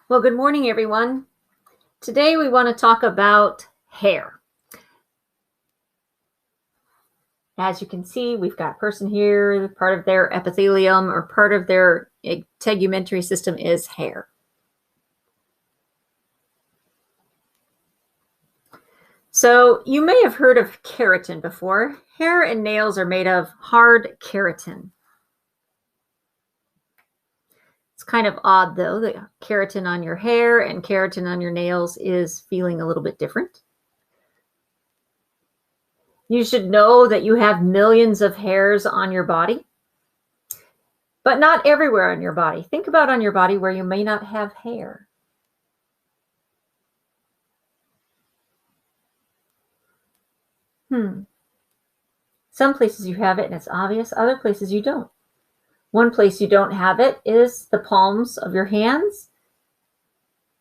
Well, good morning, everyone. Today we want to talk about hair. As you can see, we've got a person here, part of their epithelium or part of their integumentary system is hair. So you may have heard of keratin before. Hair and nails are made of hard keratin. It's kind of odd, though, that keratin on your hair and keratin on your nails is feeling a little bit different. You should know that you have millions of hairs on your body, but not everywhere on your body. Think about on your body where you may not have hair. Some places you have it and it's obvious, other places you don't. One place you don't have it is the palms of your hands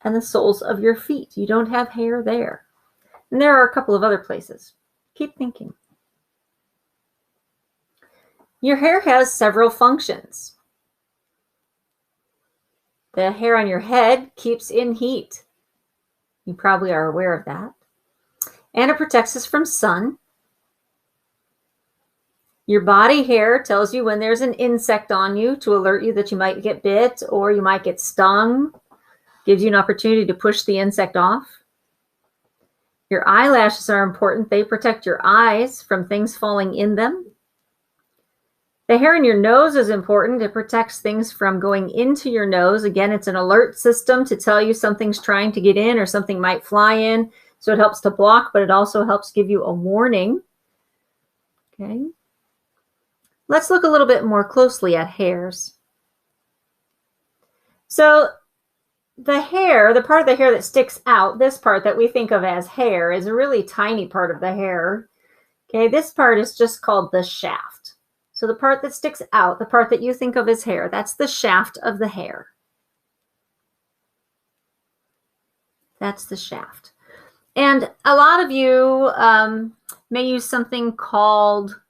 and the soles of your feet. You don't have hair there. And there are a couple of other places. Keep thinking. Your hair has several functions. The hair on your head keeps in heat. You probably are aware of that. And it protects us from sun. Your body hair tells you when there's an insect on you to alert you that you might get bit or you might get stung. Gives you an opportunity to push the insect off. Your eyelashes are important. They protect your eyes from things falling in them. The hair in your nose is important. It protects things from going into your nose. Again, it's an alert system to tell you something's trying to get in or something might fly in. So it helps to block, but it also helps give you a warning. Okay. Let's look a little bit more closely at hairs. So the hair, the part of the hair that sticks out, this part that we think of as hair, is a really tiny part of the hair. Okay, this part is just called the shaft. So the part that sticks out, the part that you think of as hair, that's the shaft of the hair. That's the shaft. And a lot of you may use something called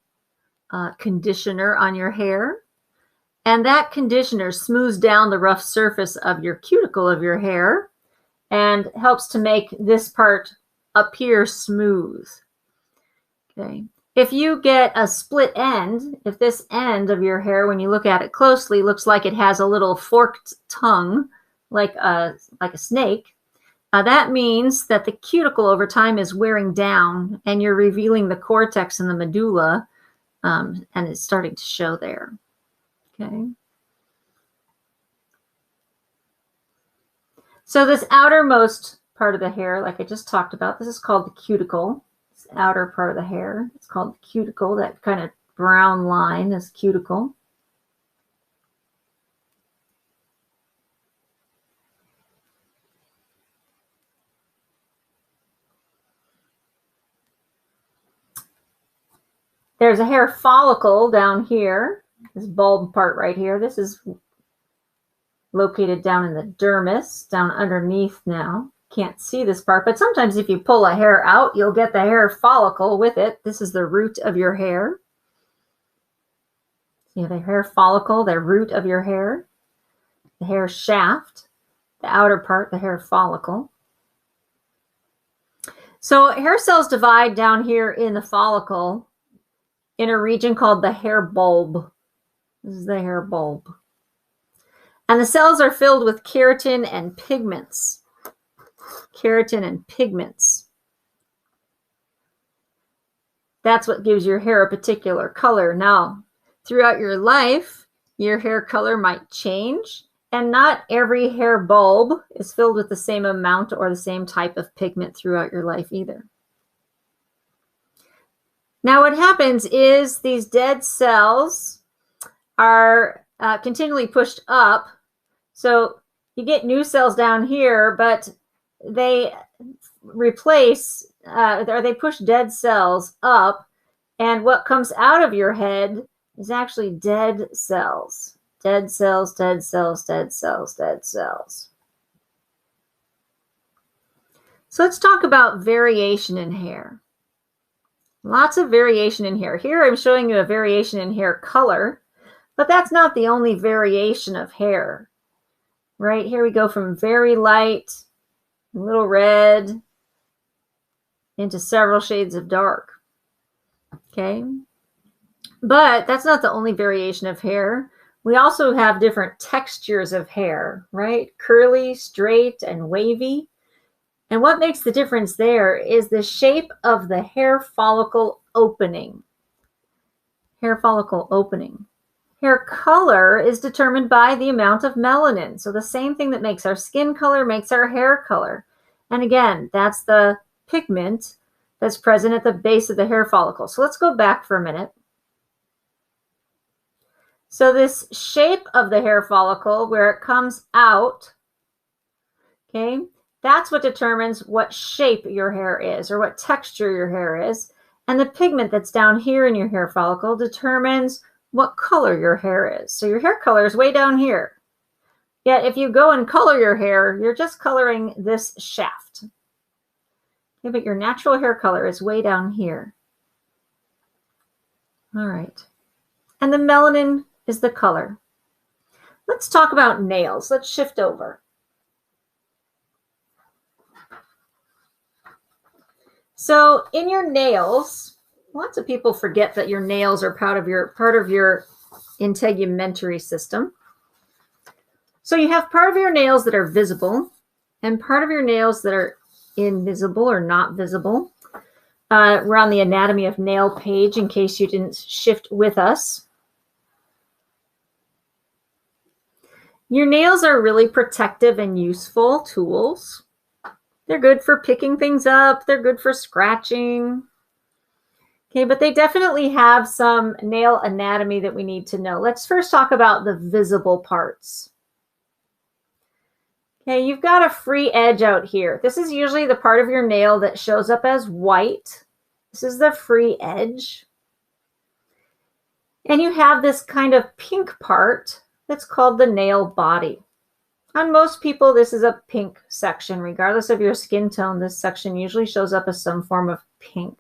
conditioner on your hair. And that conditioner smooths down the rough surface of your cuticle of your hair and helps to make this part appear smooth. Okay. If you get a split end, if this end of your hair, when you look at it closely, looks like it has a little forked tongue, like a snake, that means that the cuticle over time is wearing down and you're revealing the cortex and the medulla, and it's starting to show there. Okay. So this outermost part of the hair, like I just talked about, this is called the cuticle. This outer part of the hair, it's called the cuticle. That kind of brown line is cuticle. There's a hair follicle down here. This bulb part right here. This is located down in the dermis, down underneath now. Can't see this part, but sometimes if you pull a hair out, you'll get the hair follicle with it. This is the root of your hair. You have a hair follicle, the root of your hair. The hair shaft, the outer part, the hair follicle. So hair cells divide down here in the follicle in a region called the hair bulb. This is the hair bulb. And the cells are filled with keratin and pigments. Keratin and pigments. That's what gives your hair a particular color. Now, throughout your life, your hair color might change, and not every hair bulb is filled with the same amount or the same type of pigment throughout your life either. Now what happens is these dead cells are continually pushed up. So you get new cells down here, but they replace, or they push dead cells up. And what comes out of your head is actually dead cells. Dead cells, dead cells, dead cells, dead cells. So let's talk about variation in hair. Lots of variation in hair. Here I'm showing you a variation in hair color, but that's not the only variation of hair. right? Here we go from very light, a little red, into several shades of dark, okay? But that's not the only variation of hair. We also have different textures of hair, right? Curly, straight, and wavy. And what makes the difference there is the shape of the hair follicle opening. Hair follicle opening. Hair color is determined by the amount of melanin. So the same thing that makes our skin color makes our hair color. And again, that's the pigment that's present at the base of the hair follicle. So let's go back for a minute. So this shape of the hair follicle, where it comes out, okay, that's what determines what shape your hair is or what texture your hair is. And the pigment that's down here in your hair follicle determines what color your hair is. So your hair color is way down here. Yet if you go and color your hair, you're just coloring this shaft. Okay, but your natural hair color is way down here. All right. And the melanin is the color. Let's talk about nails. Let's shift over. So in your nails, lots of people forget that your nails are part of your integumentary system. So you have part of your nails that are visible and part of your nails that are invisible or not visible. We're on the anatomy of nail page in case you didn't shift with us. Your nails are really protective and useful tools. They're good for picking things up. They're good for scratching. Okay, but they definitely have some nail anatomy that we need to know. Let's first talk about the visible parts. Okay, you've got a free edge out here. This is usually the part of your nail that shows up as white. This is the free edge. And you have this kind of pink part that's called the nail body. On most people, this is a pink section. Regardless of your skin tone, this section usually shows up as some form of pink,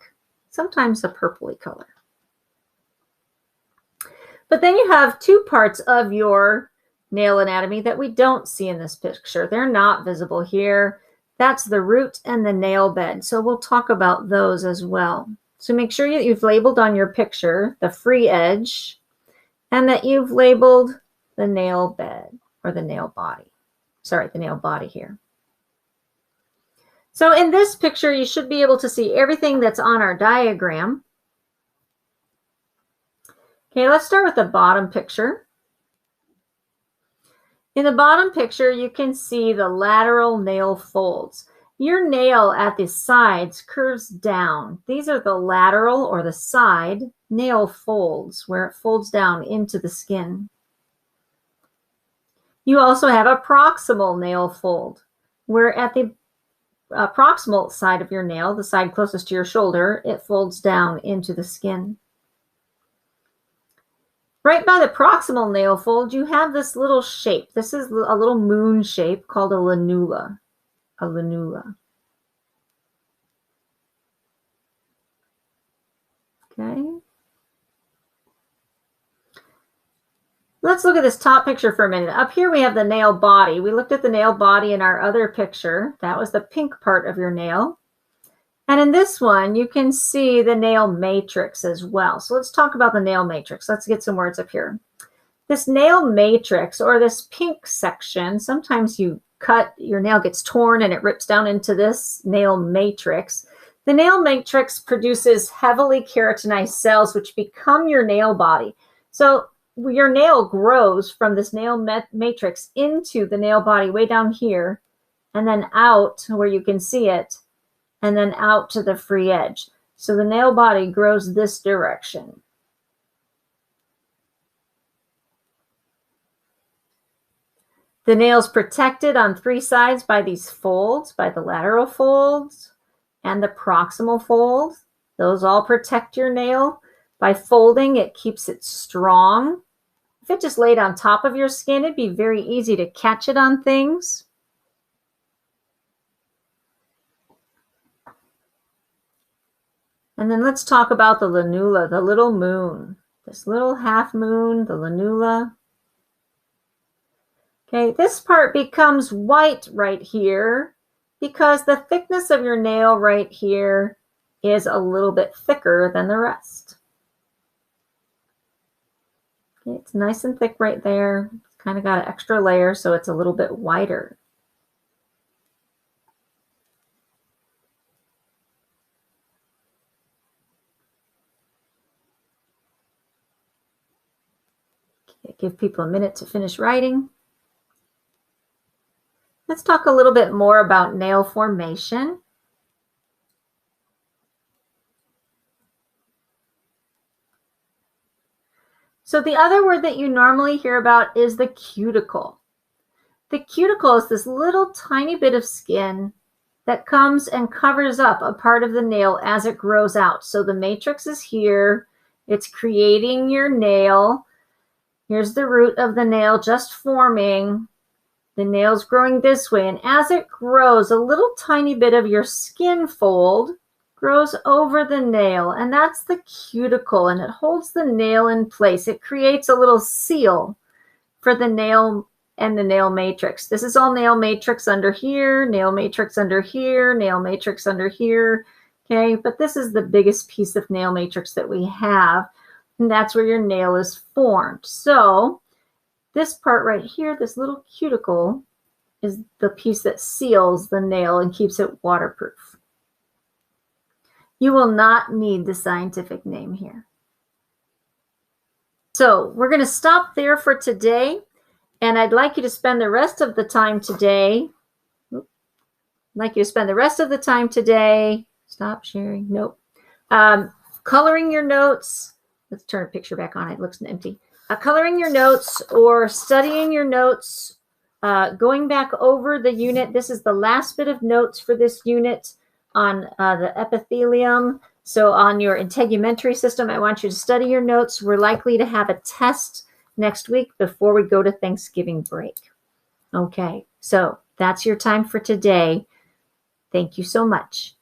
sometimes a purpley color. But then you have two parts of your nail anatomy that we don't see in this picture. They're not visible here. That's the root and the nail bed. So we'll talk about those as well. So make sure that you've labeled on your picture the free edge and that you've labeled the nail bed or the nail body. Sorry, the nail body here. So in this picture, you should be able to see everything that's on our diagram. Okay, let's start with the bottom picture. In the bottom picture, you can see the lateral nail folds. Your nail at the sides curves down. These are the lateral or the side nail folds where it folds down into the skin. You also have a proximal nail fold where at the proximal side of your nail, the side closest to your shoulder, it folds down into the skin. Right by the proximal nail fold, you have this little shape. This is a little moon shape called a lanula. A lanula. Okay. Let's look at this top picture for a minute. Up here we have the nail body. We looked at the nail body in our other picture. That was the pink part of your nail. And in this one, you can see the nail matrix as well. So let's talk about the nail matrix. Let's get some words up here. This nail matrix, or this pink section, sometimes you cut, your nail gets torn and it rips down into this nail matrix. The nail matrix produces heavily keratinized cells which become your nail body. So your nail grows from this nail matrix into the nail body way down here and then out where you can see it and then out to the free edge. So the nail body grows this direction. The nail's protected on three sides by these folds, by the lateral folds and the proximal fold. Those all protect your nail. By folding, it keeps it strong. If it just laid on top of your skin, it'd be very easy to catch it on things. And then let's talk about the lanula, the little moon. This little half moon, the lanula. Okay, this part becomes white right here because the thickness of your nail right here is a little bit thicker than the rest. Okay, it's nice and thick right there. It's kind of got an extra layer, so it's a little bit whiter. Okay, give people a minute to finish writing. Let's talk a little bit more about nail formation. So the other word that you normally hear about is the cuticle. The cuticle is this little tiny bit of skin that comes and covers up a part of the nail as it grows out. So the matrix is here. It's creating your nail. Here's the root of the nail just forming. The nail's growing this way. And as it grows, a little tiny bit of your skin fold grows over the nail. And that's the cuticle. And it holds the nail in place. It creates a little seal for the nail and the nail matrix. This is all nail matrix under here, nail matrix under here, nail matrix under here. Okay, but this is the biggest piece of nail matrix that we have. And that's where your nail is formed. So this part right here, this little cuticle, is the piece that seals the nail and keeps it waterproof. You will not need the scientific name here. So we're going to stop there for today. And I'd like you to spend the rest of the time today. Stop sharing. Nope. Coloring your notes. Let's turn a picture back on. It looks empty. Coloring your notes or studying your notes, going back over the unit. This is the last bit of notes for this unit on the epithelium. So on your integumentary system, I want you to study your notes. We're likely to have a test next week before we go to Thanksgiving break. Okay, so that's your time for today. Thank you so much.